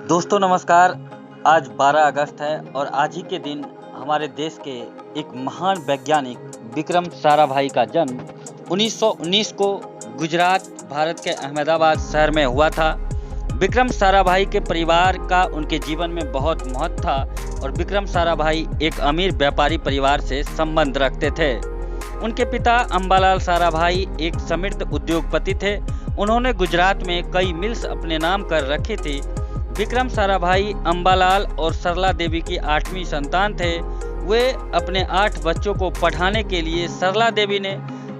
दोस्तों नमस्कार। आज 12 अगस्त है और आज ही के दिन हमारे देश के एक महान वैज्ञानिक विक्रम साराभाई का जन्म 1919 को गुजरात भारत के अहमदाबाद शहर में हुआ था। विक्रम साराभाई के परिवार का उनके जीवन में बहुत महत्व था और विक्रम साराभाई एक अमीर व्यापारी परिवार से संबंध रखते थे। उनके पिता अंबालाल साराभाई एक समृद्ध उद्योगपति थे। उन्होंने गुजरात में कई मिल्स अपने नाम कर रखी थी। विक्रम साराभाई अंबालाल और सरला देवी की 8वीं संतान थे। वे अपने 8 बच्चों को पढ़ाने के लिए सरला देवी ने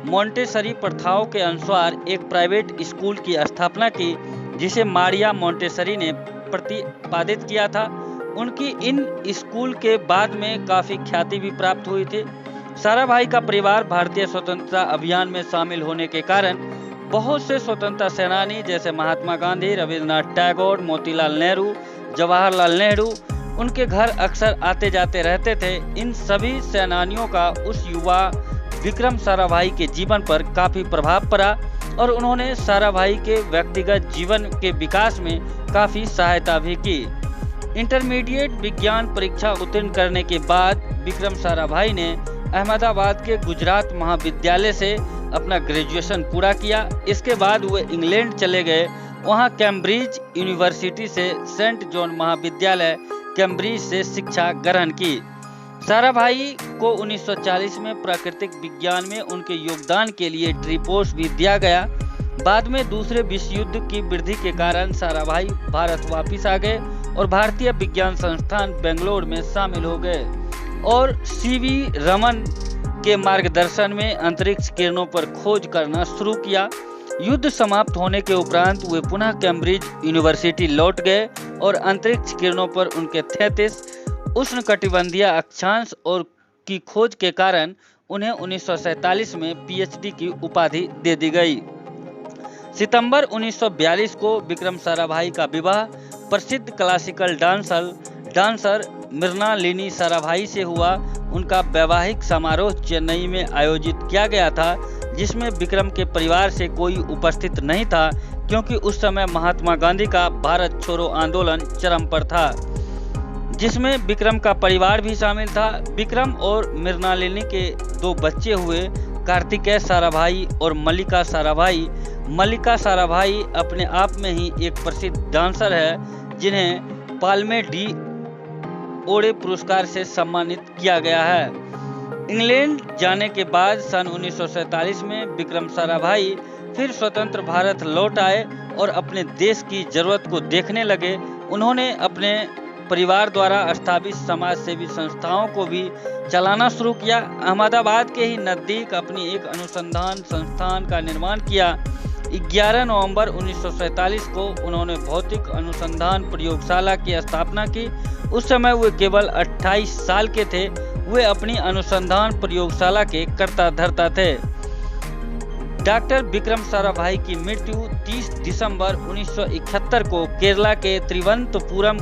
मोंटेसरी प्रथाओं के अनुसार एक प्राइवेट स्कूल की स्थापना की, जिसे मारिया मोंटेसरी ने प्रतिपादित किया था। उनकी इन स्कूल के बाद में काफ़ी ख्याति भी प्राप्त हुई थी। साराभाई का परिवार भारतीय स्वतंत्रता अभियान में शामिल होने के कारण बहुत से स्वतंत्रता सेनानी जैसे महात्मा गांधी, रविंद्रनाथ टैगोर, मोतीलाल नेहरू, जवाहरलाल नेहरू उनके घर अक्सर आते जाते रहते थे। इन सभी सेनानियों का उस युवा विक्रम साराभाई के जीवन पर काफ़ी प्रभाव पड़ा और उन्होंने साराभाई के व्यक्तिगत जीवन के विकास में काफ़ी सहायता भी की। इंटरमीडिएट विज्ञान परीक्षा उत्तीर्ण करने के बाद विक्रम साराभाई ने अहमदाबाद के गुजरात महाविद्यालय से अपना ग्रेजुएशन पूरा किया। इसके बाद वे इंग्लैंड चले गए। वहां कैम्ब्रिज यूनिवर्सिटी से सेंट जॉन महाविद्यालय कैम्ब्रिज से शिक्षा ग्रहण की। साराभाई को 1940 में प्राकृतिक विज्ञान में उनके योगदान के लिए ट्रिपोस भी दिया गया। बाद में दूसरे विश्व युद्ध की वृद्धि के कारण साराभाई भारत वापस आ गए और भारतीय विज्ञान संस्थान बेंगलोर में शामिल हो गए और सीवी रमन के मार्गदर्शन में अंतरिक्ष किरणों पर खोज करना शुरू किया। युद्ध समाप्त होने के उपरांत वे पुनः कैम्ब्रिज यूनिवर्सिटी लौट गए और अंतरिक्ष किरणों पर उनके 33 उष्णकटिबंधीय अक्षांश और की खोज के कारण उन्हें 1947 में पीएचडी की उपाधि दे दी गई। सितंबर 1942 को विक्रम साराभाई का विवाह प्रसिद्ध क्लासिकल डांसर मृणालिनी साराभाई से हुआ। उनका वैवाहिक समारोह चेन्नई में आयोजित किया गया था, जिसमें विक्रम के परिवार से कोई उपस्थित नहीं था क्योंकि उस समय महात्मा गांधी का भारत छोड़ो आंदोलन चरम पर था, जिसमें विक्रम का परिवार भी शामिल था। विक्रम और मृणालिनी के 2 बच्चे हुए, कार्तिकेय साराभाई और मल्लिका साराभाई। मल्लिका साराभाई अपने आप में ही एक प्रसिद्ध डांसर है, जिन्हें पाल्मे डी ओरे पुरस्कार से सम्मानित किया गया है। इंग्लैंड जाने के बाद सन 1947 में विक्रम साराभाई फिर स्वतंत्र भारत लौट आए और अपने देश की जरूरत को देखने लगे। उन्होंने अपने परिवार द्वारा स्थापित समाज सेवी संस्थाओं को भी चलाना शुरू किया। अहमदाबाद के ही नज़दीक अपनी एक अनुसंधान संस्थान का निर्माण किया। 11 नवंबर 1947 को उन्होंने भौतिक अनुसंधान प्रयोगशाला की स्थापना की। उस समय वे केवल 28 साल के थे। वे अपनी अनुसंधान प्रयोगशाला के कर्ता धर्ता थे। डॉक्टर विक्रम साराभाई की मृत्यु 30 दिसंबर 1971 को केरला के तिरुवनंतपुरम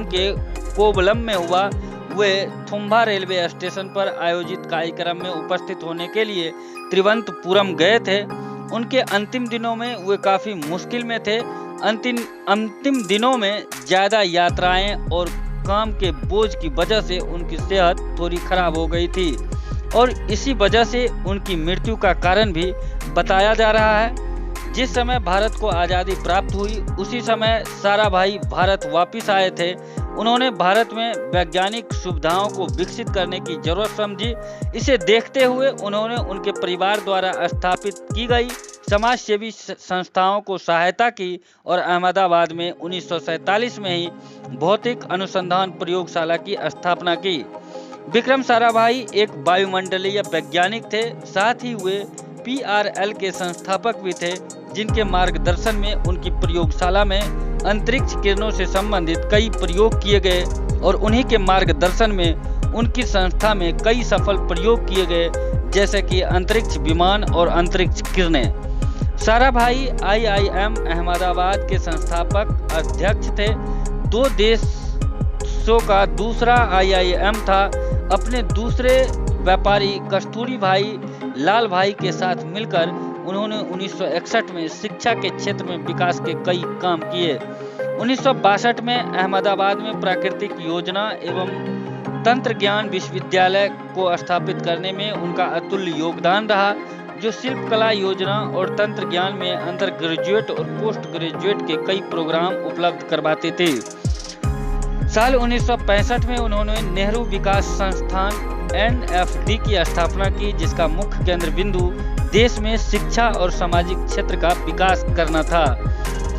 के कोवलम में हुआ। वे थुम्बा रेलवे स्टेशन पर आयोजित कार्यक्रम में उपस्थित होने के लिए तिरुवनंतपुरम गए थे। उनके अंतिम दिनों में वे काफ़ी मुश्किल में थे। अंतिम दिनों में ज़्यादा यात्राएं और काम के बोझ की वजह से उनकी सेहत थोड़ी खराब हो गई थी और इसी वजह से उनकी मृत्यु का कारण भी बताया जा रहा है। जिस समय भारत को आज़ादी प्राप्त हुई, उसी समय साराभाई भारत वापस आए थे। उन्होंने भारत में वैज्ञानिक सुविधाओं को विकसित करने की जरूरत समझी। इसे देखते हुए उन्होंने उनके परिवार द्वारा स्थापित की गई समाज सेवी संस्थाओं को सहायता की और अहमदाबाद में 1947 में ही भौतिक अनुसंधान प्रयोगशाला की स्थापना की। विक्रम साराभाई एक वायुमंडलीय वैज्ञानिक थे, साथ ही वे PRL के संस्थापक भी थे, जिनके मार्गदर्शन में उनकी प्रयोगशाला में अंतरिक्ष किरणों से संबंधित कई प्रयोग किए गए और उन्हीं के मार्गदर्शन में उनकी संस्था में कई सफल प्रयोग किए गए, जैसे कि अंतरिक्ष विमान और अंतरिक्ष किरणें। साराभाई IIM अहमदाबाद के संस्थापक अध्यक्ष थे। 2 देशों का दूसरा IIM था। अपने दूसरे व्यापारी कस्तूरी भाई लाल भाई के साथ मिलकर उन्होंने 1961 में शिक्षा के क्षेत्र में विकास के कई काम किए। 1962 में अहमदाबाद में प्राकृतिक योजना एवं तंत्र ज्ञान विश्वविद्यालय को स्थापित करने में उनका अतुल्य योगदान रहा, जो शिल्प कला योजना और तंत्र ज्ञान में अंडर ग्रेजुएट और पोस्ट ग्रेजुएट के कई प्रोग्राम उपलब्ध करवाते थे। साल 1965 में उन्होंने नेहरू विकास संस्थान NFD की स्थापना की, जिसका मुख्य केंद्र बिंदु देश में शिक्षा और सामाजिक क्षेत्र का विकास करना था।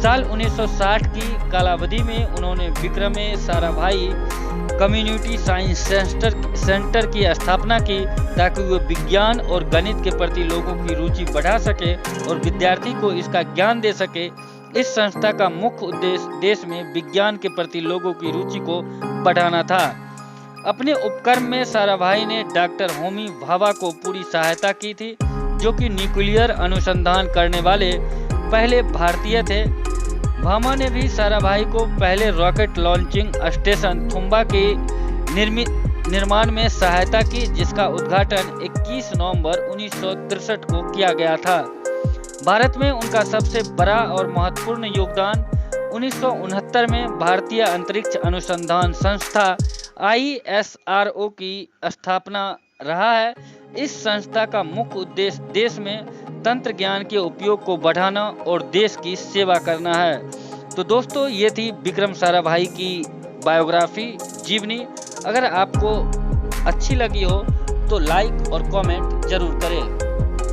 साल 1960 की कालावधि में उन्होंने Vikram Sarabhai community science centre की स्थापना की, ताकि वो विज्ञान और गणित के प्रति लोगों की रुचि बढ़ा सके और विद्यार्थी को इसका ज्ञान दे सके। इस संस्था का मुख्य उद्देश्य देश में विज्ञान के प्रति लोगों की रुचि को बढ़ाना था। अपने उपक्रम में साराभाई ने डॉक्टर होमी भाभा को पूरी सहायता की थी, जो कि न्यूक्लियर अनुसंधान करने वाले पहले भारतीय थे। भाभा ने भी साराभाई को पहले रॉकेट लॉन्चिंग स्टेशन थुम्बा के निर्माण में सहायता की, जिसका उद्घाटन 21 नवंबर 1963 को किया गया था। भारत में उनका सबसे बड़ा और महत्वपूर्ण योगदान 1969 में भारतीय अंतरिक्ष अनुसंधान संस्था ISRO की स्थापना रहा है। इस संस्था का मुख्य उद्देश्य देश में तंत्र ज्ञान के उपयोग को बढ़ाना और देश की सेवा करना है। तो दोस्तों, ये थी विक्रम साराभाई की बायोग्राफी, जीवनी। अगर आपको अच्छी लगी हो तो लाइक और कमेंट जरूर करें।